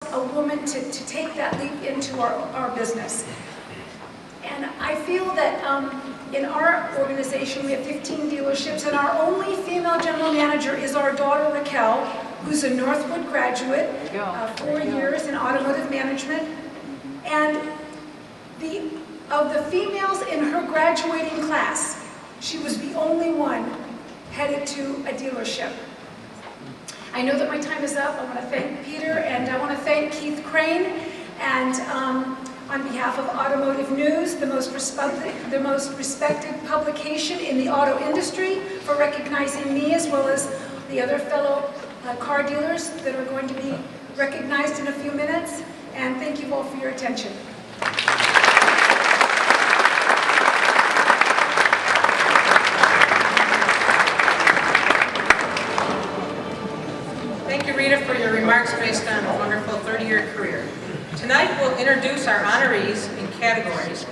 a woman to take that leap into our business. And I feel that in our organization we have 15 dealerships, and our only female general manager is our daughter Raquel, who's a Northwood graduate, 4 years in automotive management. And of the females in her graduating class, she was the only one headed to a dealership. I know that my time is up. I want to thank Peter, and I want to thank Keith Crane, and on behalf of Automotive News, the most respected publication in the auto industry, for recognizing me as well as the other fellow car dealers that are going to be recognized in a few minutes. And thank you all for your attention. Thank you, Rita, for your remarks based on a wonderful 30-year career. Tonight we'll introduce our honorees in categories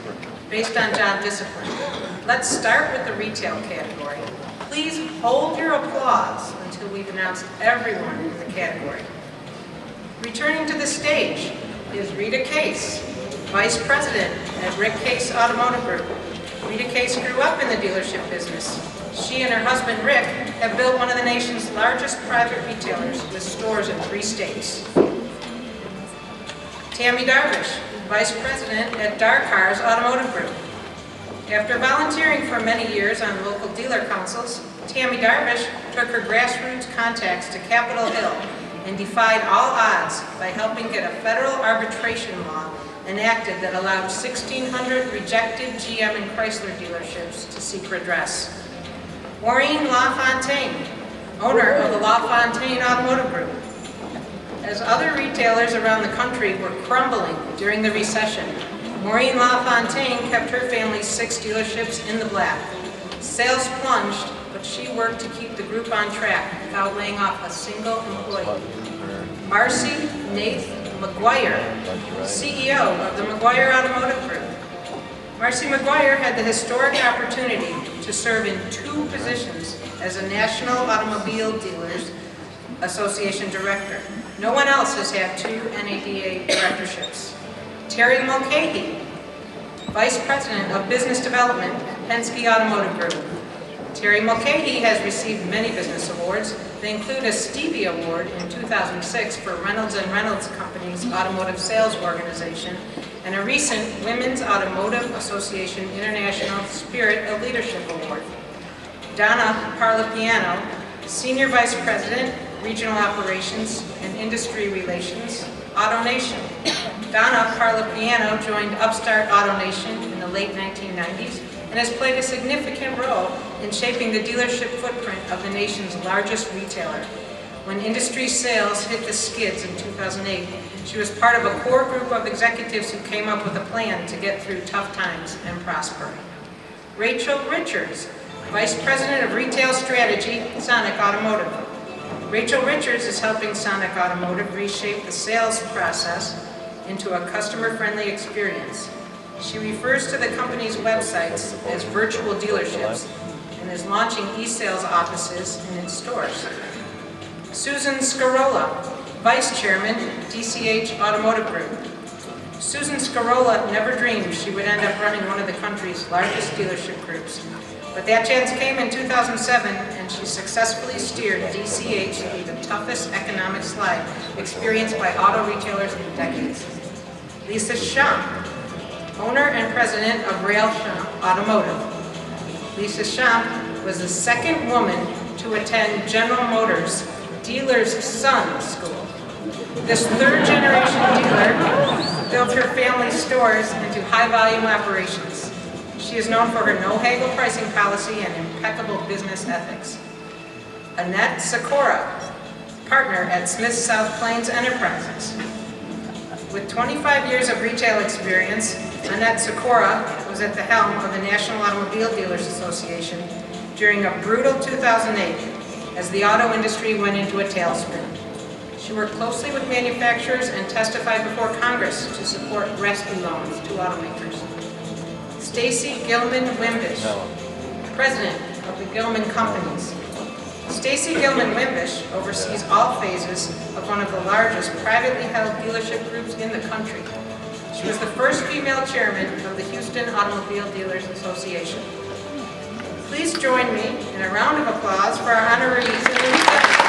based on job discipline. Let's start with the retail category. Please hold your applause until we've announced everyone in the category. Returning to the stage is Rita Case, Vice President at Rick Case Automotive Group. Rita Case grew up in the dealership business. She and her husband Rick have built one of the nation's largest private retailers with stores in 3 states. Tammy Darvish, Vice President at Cars Automotive Group. After volunteering for many years on local dealer councils, Tammy Darvish took her grassroots contacts to Capitol Hill and defied all odds by helping get a federal arbitration law enacted that allowed 1,600 rejected GM and Chrysler dealerships to seek redress. Maureen LaFontaine, owner of the LaFontaine Automotive Group. As other retailers around the country were crumbling during the recession, Maureen LaFontaine kept her family's 6 dealerships in the black. Sales plunged, but she worked to keep the group on track without laying off a single employee. Marcy Nath McGuire, CEO of the McGuire Automotive Group. Marcy McGuire had the historic opportunity to serve in 2 positions as a National Automobile Dealers Association Director. No one else has had 2 NADA directorships. Terry Mulcahy, Vice President of Business Development at Penske Automotive Group. Terry Mulcahy has received many business awards. They include a Stevie Award in 2006 for Reynolds & Reynolds Company's Automotive Sales Organization, and a recent Women's Automotive Association International Spirit of Leadership Award. Donna Parlapiano, Senior Vice President, Regional Operations and Industry Relations, AutoNation. Donna Parlapiano joined Upstart AutoNation in the late 1990s and has played a significant role in shaping the dealership footprint of the nation's largest retailer. When industry sales hit the skids in 2008, she was part of a core group of executives who came up with a plan to get through tough times and prosper. Rachel Richards, Vice President of Retail Strategy, Sonic Automotive. Rachel Richards is helping Sonic Automotive reshape the sales process into a customer-friendly experience. She refers to the company's websites as virtual dealerships and is launching e-sales offices in its stores. Susan Scarola, Vice Chairman, DCH Automotive Group. Susan Scarola never dreamed she would end up running one of the country's largest dealership groups. But that chance came in 2007, and she successfully steered DCH through the toughest economic slide experienced by auto retailers in decades. Lisa Champ, owner and president of Rail Champ Automotive. Lisa Champ was the second woman to attend General Motors' Dealer's Son School. This 3rd-generation dealer built her family's stores into high-volume operations. She is known for her no-haggle pricing policy and impeccable business ethics. Annette Sikora, partner at Smith South Plains Enterprises. With 25 years of retail experience, Annette Sikora was at the helm of the National Automobile Dealers Association during a brutal 2008 as the auto industry went into a tailspin. She worked closely with manufacturers and testified before Congress to support rescue loans to automakers. Stacy Gilman Wimbish, President of the Gilman Companies. Stacy Gilman-Wimbish oversees all phases of one of the largest privately held dealership groups in the country. She was the first female chairman of the Houston Automobile Dealers Association. Please join me in a round of applause for our honorees in the reception.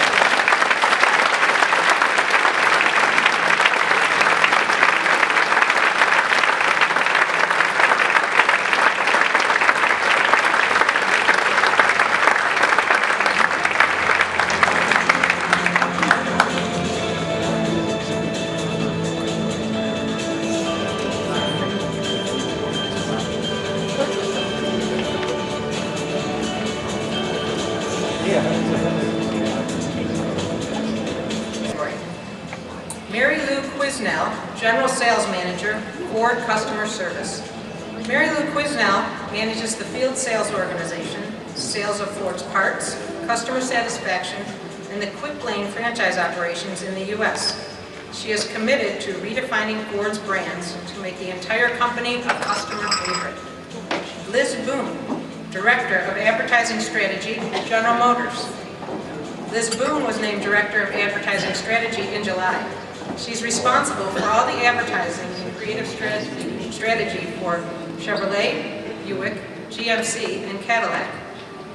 General Sales Manager, Ford Customer Service. Mary Lou Quisnell manages the field sales organization, sales of Ford's parts, customer satisfaction, and the Quick Lane franchise operations in the U.S. She is committed to redefining Ford's brands to make the entire company a customer favorite. Liz Boone, Director of Advertising Strategy at General Motors. Liz Boone was named Director of Advertising Strategy in July. She's responsible for all the advertising and creative strategy for Chevrolet, Buick, GMC, and Cadillac.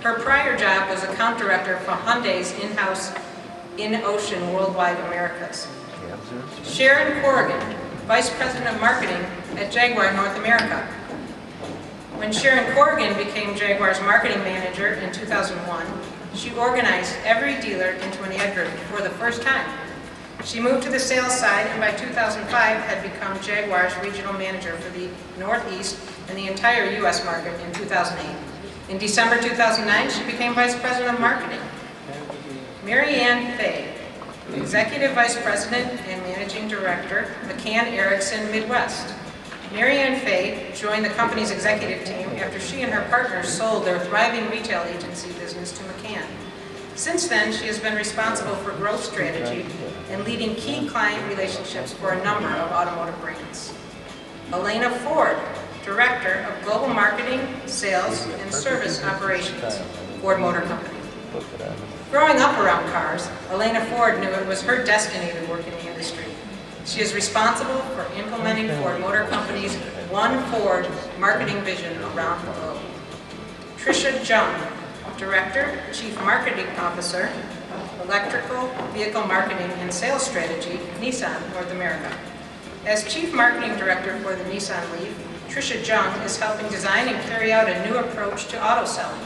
Her prior job was account director for Hyundai's in-house in-ocean worldwide Americas. Sharon Corrigan, Vice President of Marketing at Jaguar North America. When Sharon Corrigan became Jaguar's marketing manager in 2001, she organized every dealer into an ad group for the first time. She moved to the sales side and by 2005 had become Jaguar's regional manager for the Northeast and the entire U.S. market in 2008. In December 2009, she became Vice President of Marketing. Mary Ann Fay, Executive Vice President and Managing Director, McCann Erickson Midwest. Mary Ann Fay joined the company's executive team after she and her partners sold their thriving retail agency business to McCann. Since then, she has been responsible for growth strategy and leading key client relationships for a number of automotive brands. Elena Ford, Director of Global Marketing, Sales, and Service Operations, Ford Motor Company. Growing up around cars, Elena Ford knew it was her destiny to work in the industry. She is responsible for implementing Ford Motor Company's One Ford marketing vision around the globe. Tricia Jung, Director, Chief Marketing Officer, Electrical Vehicle Marketing and Sales Strategy, Nissan North America. As Chief Marketing Director for the Nissan Leaf, Tricia Jung is helping design and carry out a new approach to auto selling.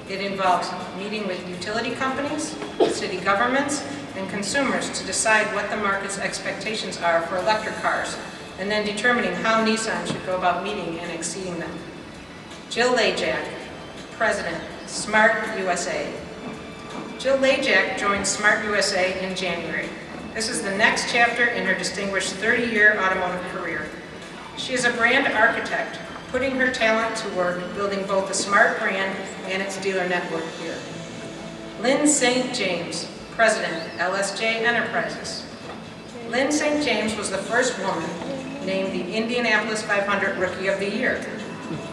It involves meeting with utility companies, city governments, and consumers to decide what the market's expectations are for electric cars, and then determining how Nissan should go about meeting and exceeding them. Jill Lajak, President, Smart USA. Jill Lajak joined Smart USA in January. This is the next chapter in her distinguished 30-year automotive career. She is a brand architect, putting her talent to work building both the Smart brand and its dealer network here. Lynn St. James, President, LSJ Enterprises. Lynn St. James was the first woman named the Indianapolis 500 Rookie of the Year.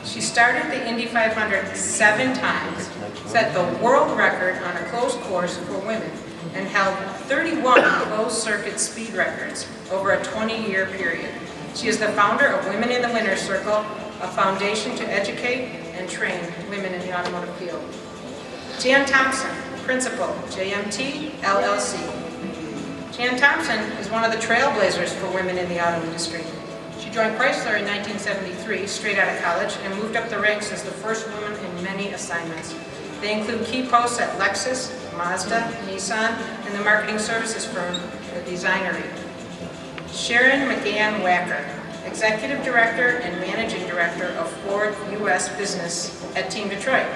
She started the Indy 500 7 times, set the world record on a closed course for women, and held 31 closed circuit speed records over a 20-year period. She is the founder of Women in the Winner's Circle, a foundation to educate and train women in the automotive field. Jan Thompson, Principal, JMT, LLC. Jan Thompson is one of the trailblazers for women in the auto industry. She joined Chrysler in 1973, straight out of college, and moved up the ranks as the first woman in many assignments. They include key posts at Lexus, Mazda, Nissan, and the marketing services firm, The Designery. Sharon McGann Wacker, Executive Director and Managing Director of Ford U.S. Business at Team Detroit.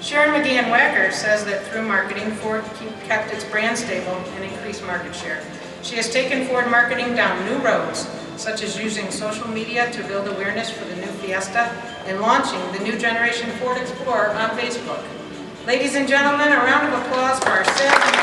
Sharon McGann Wacker says that through marketing, Ford kept its brand stable and increased market share. She has taken Ford marketing down new roads, such as using social media to build awareness for the new Fiesta and launching the new generation Ford Explorer on Facebook. Ladies and gentlemen, a round of applause for our sales